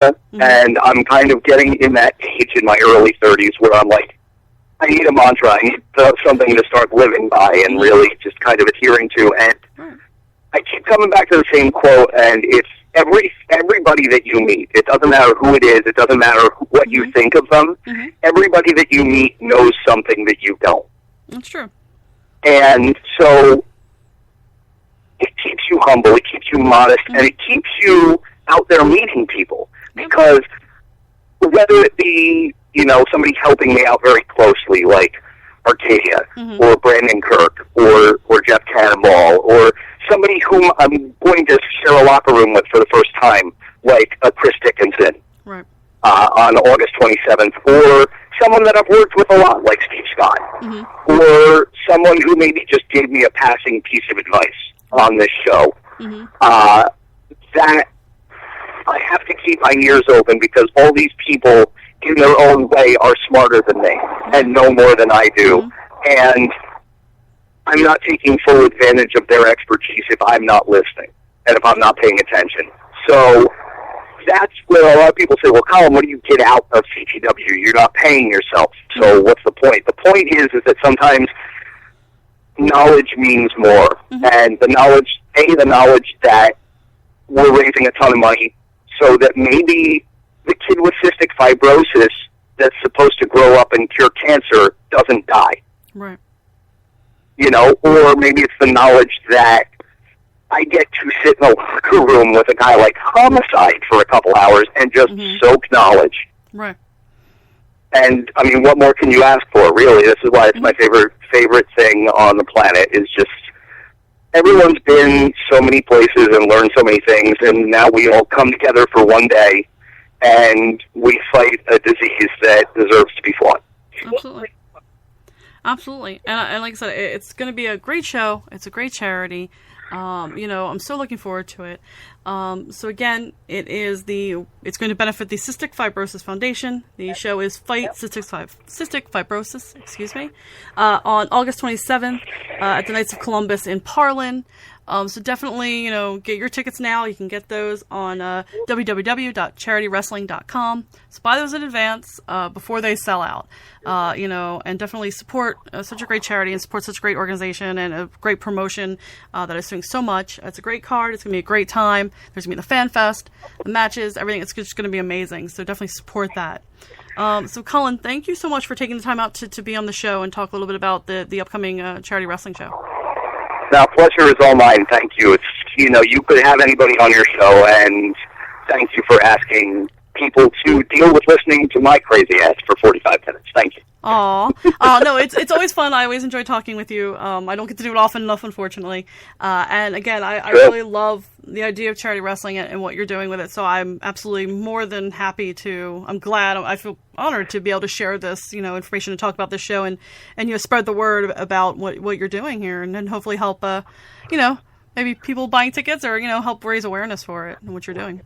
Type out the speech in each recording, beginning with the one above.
and I'm kind of getting in that age in my early 30s where I'm like, I need a mantra, I need something to start living by and really just kind of adhering to. And I keep coming back to the same quote, and it's everybody that you meet. It doesn't matter who it is. It doesn't matter what you think of them. Everybody that you meet knows something that you don't. That's true. And so it keeps you humble, it keeps you modest, and it keeps you out there meeting people. Because whether it be, you know, somebody helping me out very closely, like Archadia, or Brandon Kirk, or Jeff Cannonball, or somebody whom I'm going to share a locker room with for the first time, like Chris Dickinson, on August 27th, or someone that I've worked with a lot, like Steve Scott, or someone who maybe just gave me a passing piece of advice on this show, that I have to keep my ears open because all these people, in their own way, are smarter than me and know more than I do. And I'm not taking full advantage of their expertise if I'm not listening and if I'm not paying attention. So that's where a lot of people say, well, Colin, what do you get out of CTW? You're not paying yourself, so what's the point? The point is that sometimes knowledge means more. And the knowledge that we're raising a ton of money so that maybe the kid with cystic fibrosis that's supposed to grow up and cure cancer doesn't die. Right. You know, or maybe it's the knowledge that I get to sit in a locker room with a guy like Homicide for a couple hours and just soak knowledge. Right. And, I mean, what more can you ask for, really? This is why it's my favorite thing on the planet, is just everyone's been so many places and learned so many things, and now we all come together for one day, and we fight a disease that deserves to be fought. Absolutely. Absolutely. And like I said, it's going to be a great show. It's a great charity. You know, I'm so looking forward to it. So again, it's going to benefit the Cystic Fibrosis Foundation. The show is Fight Cystic Fibrosis, on August 27th at the Knights of Columbus in Parlin. So definitely, you know, get your tickets now. You can get those on www.charitywrestling.com. So buy those in advance before they sell out. You know, and definitely support such a great charity and support such a great organization and a great promotion that is doing so much. It's a great card. It's going to be a great time. There's going to be the fan fest, the matches, everything. It's just going to be amazing. So definitely support that. So Colin, thank you so much for taking the time out to be on the show and talk a little bit about the upcoming charity wrestling show. Now, pleasure is all mine. Thank you. It's, you know, you could have anybody on your show, and thank you for asking people to deal with listening to my crazy ass for 45 minutes. Thank you. Aw. No, it's always fun. I always enjoy talking with you. I don't get to do it often enough, unfortunately. And again, I really love the idea of charity wrestling and what you're doing with it. So I'm absolutely more than happy to. I'm glad. I feel honored to be able to share this, you know, information and talk about this show and you know, spread the word about what you're doing here and then hopefully help, you know, maybe people buying tickets or, you know, help raise awareness for it and what you're doing.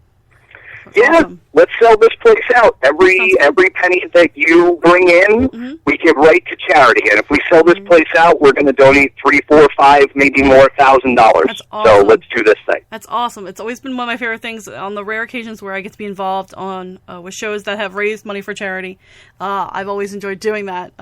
That's awesome. Let's sell this place out. Every penny that you bring in, we give right to charity. And if we sell this place out, we're going to donate $3, $4, $5, maybe more $1,000. Awesome. So let's do this thing. That's awesome. It's always been one of my favorite things on the rare occasions where I get to be involved on with shows that have raised money for charity. I've always enjoyed doing that.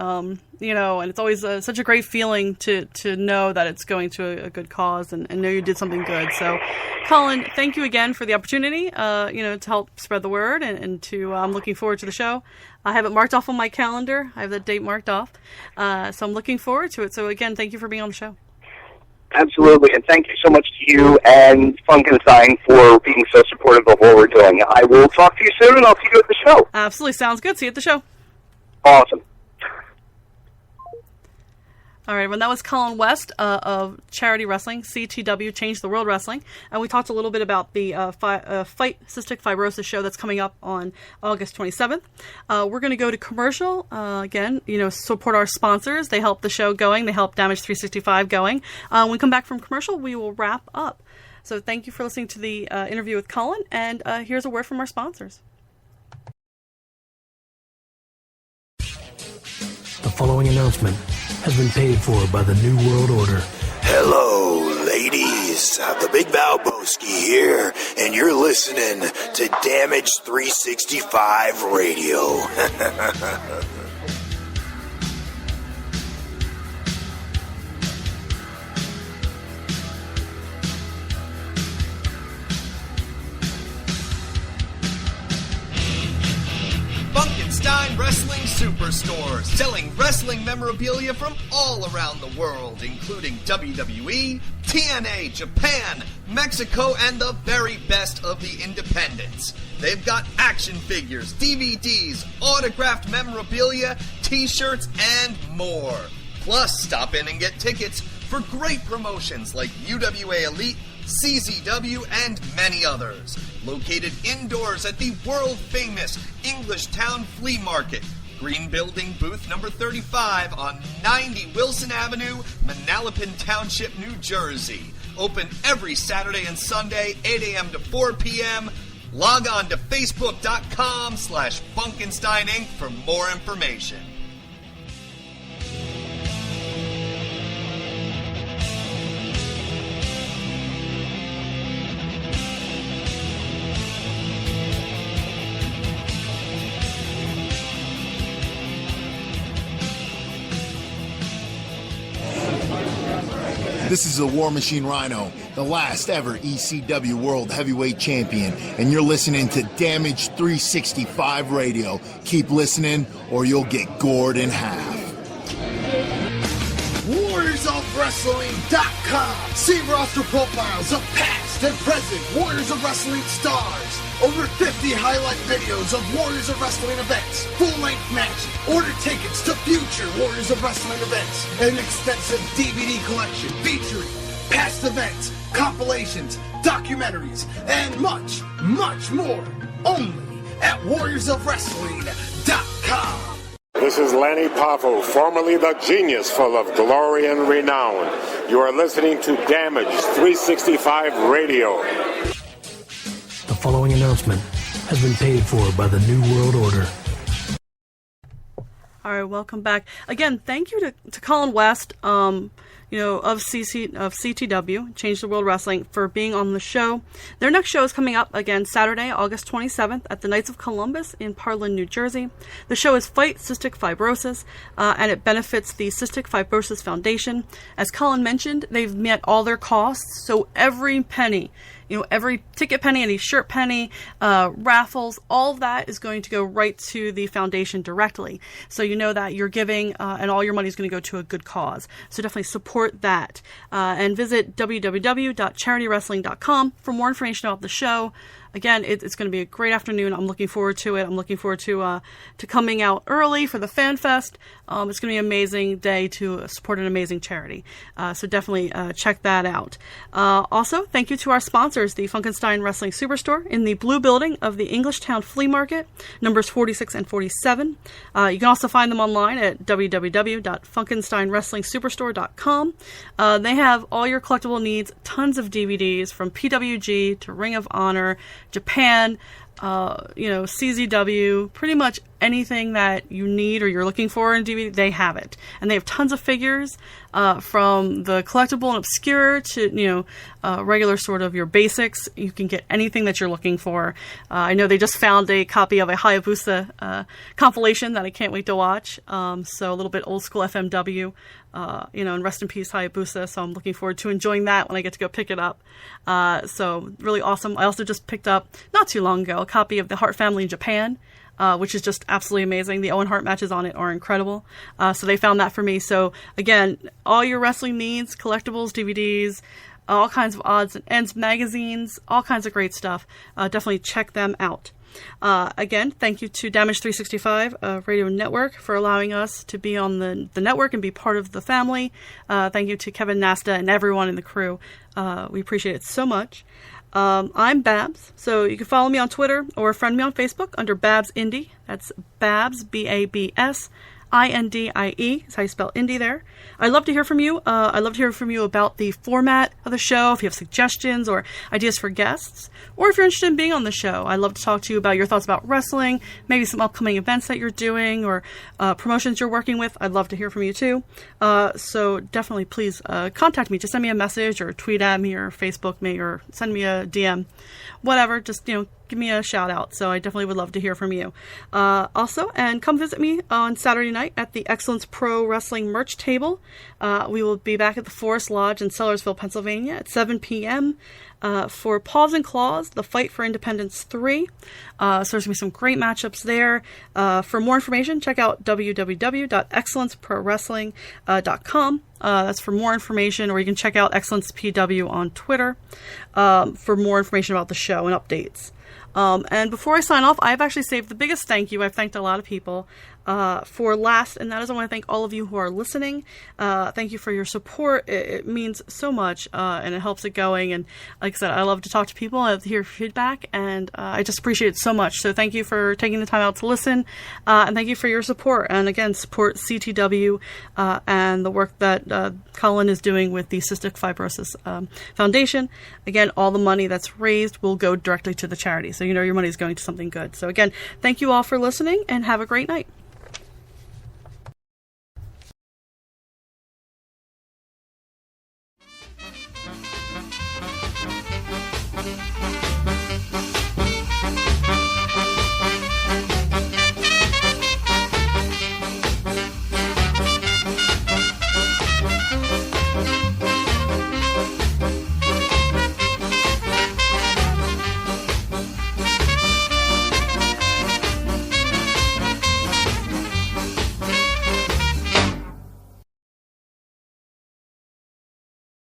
You know, and it's always such a great feeling to know that it's going to a good cause and know you did something good. So, Colin, thank you again for the opportunity, you know, to help spread the word and to, I'm looking forward to the show. I have it marked off on my calendar. I have the date marked off. So I'm looking forward to it. So again, thank you for being on the show. Absolutely. And thank you so much to you and Funkenstein for being so supportive of what we're doing. I will talk to you soon and I'll see you at the show. Absolutely. Sounds good. See you at the show. Awesome. All right, well, that was Colin West of Charity Wrestling, CTW, Change the World Wrestling. And we talked a little bit about the Fight Cystic Fibrosis show that's coming up on August 27th. We're going to go to commercial. Again, you know, support our sponsors. They help the show going. They help Damage 365 going. When we come back from commercial, we will wrap up. So thank you for listening to the interview with Colin. And here's a word from our sponsors. The following announcement has been paid for by the New World Order. Hello, ladies. guys, the Big Valboski here, and you're listening to Damage 365 Radio. Funkenstein Wrestling Superstore, selling wrestling memorabilia from all around the world, including WWE, TNA, Japan, Mexico, and the very best of the independents. They've got action figures, DVDs, autographed memorabilia, t-shirts, and more. Plus, stop in and get tickets for great promotions like UWA Elite, CZW, and many others. Located indoors at the world-famous English Town Flea Market, Green Building, booth number 35 on 90 Wilson Avenue, Manalapan Township, New Jersey. Open every Saturday and Sunday, 8 a.m. to 4 p.m. Log on to Facebook.com/Funkenstein Inc. for more information. This is the War Machine Rhino, the last ever ECW World Heavyweight Champion, and you're listening to Damage 365 Radio. Keep listening or you'll get gored in half. WarriorsOfWrestling.com. See roster profiles of past and present Warriors of Wrestling stars. Over 50 highlight videos of Warriors of Wrestling events, full-length matches, order tickets to future Warriors of Wrestling events, and an extensive DVD collection featuring past events, compilations, documentaries, and much, much more. Only at WarriorsOfWrestling.com. This is Lanny Poffo, formerly the genius full of glory and renown. You are listening to Damage 365 Radio. The following announcement has been paid for by the New World Order. All right, welcome back. Again, thank you to Colin West, of CTW, Change the World Wrestling, for being on the show. Their next show is coming up again Saturday, August 27th at the Knights of Columbus in Parlin, New Jersey. The show is Fight Cystic Fibrosis, and it benefits the Cystic Fibrosis Foundation. As Colin mentioned, they've met all their costs, so every penny, every ticket penny, any shirt penny, raffles, all of that is going to go right to the foundation directly. So you know that you're giving, and all your money is going to go to a good cause. So definitely support that. And visit www.charitywrestling.com for more information about the show. Again, it's going to be a great afternoon. I'm looking forward to it. I'm looking forward to coming out early for the Fan Fest. It's going to be an amazing day to support an amazing charity. So definitely check that out. Also, thank you to our sponsors, the Funkenstein Wrestling Superstore in the blue building of the Englishtown Flea Market, numbers 46 and 47. You can also find them online at www.funkensteinwrestlingsuperstore.com. They have all your collectible needs, tons of DVDs from PWG to Ring of Honor, Japan, CZW, pretty much anything that you need or you're looking for in DVD, they have it. And they have tons of figures, from the collectible and obscure to, regular sort of your basics. You can get anything that you're looking for. I know they just found a copy of a Hayabusa compilation that I can't wait to watch. So a little bit old school FMW, and rest in peace Hayabusa. So I'm looking forward to enjoying that when I get to go pick it up. So really awesome. I also just picked up, not too long ago, a copy of the Hart Family in Japan, which is just absolutely amazing. The Owen Hart matches on it are incredible. So they found that for me. So again, all your wrestling needs, collectibles, DVDs, all kinds of odds and ends, magazines, all kinds of great stuff. Definitely check them out. Again, thank you to Damage 365 Radio Network for allowing us to be on the network and be part of the family. Thank you to Kevin Nasta and everyone in the crew. We appreciate it so much. I'm Babs, so you can follow me on Twitter or friend me on Facebook under Babs Indie. That's Babs, B-A-B-S, INDIE, is how you spell indie there. I'd love to hear from you. I'd love to hear from you about the format of the show, if you have suggestions or ideas for guests, or if you're interested in being on the show. I'd love to talk to you about your thoughts about wrestling, maybe some upcoming events that you're doing, or promotions you're working with. I'd love to hear from you too. So definitely please contact me. Just send me a message or tweet at me or Facebook me or send me a DM. Whatever, just, give me a shout out. So I definitely would love to hear from you. Also, and come visit me on Saturday night at the Excellence Pro Wrestling merch table. We will be back at the Forest Lodge in Sellersville, Pennsylvania at 7 p.m. For Paws and Claws, the Fight for Independence 3. So there's going to be some great matchups there. For more information, check out www.excellenceprowrestling.com. That's for more information, or you can check out Excellence PW on Twitter for more information about the show and updates. And before I sign off, I've actually saved the biggest thank you. I've thanked a lot of people for last, and that is I want to thank all of you who are listening. Thank you for your support. It means so much, and it helps it going. And like I said, I love to talk to people. I love to hear feedback, and I just appreciate it so much. So thank you for taking the time out to listen, and thank you for your support. And again, support CTW and the work that Colin is doing with the Cystic Fibrosis Foundation. Again, all the money that's raised will go directly to the charity. So your money is going to something good. So again, thank you all for listening, and have a great night.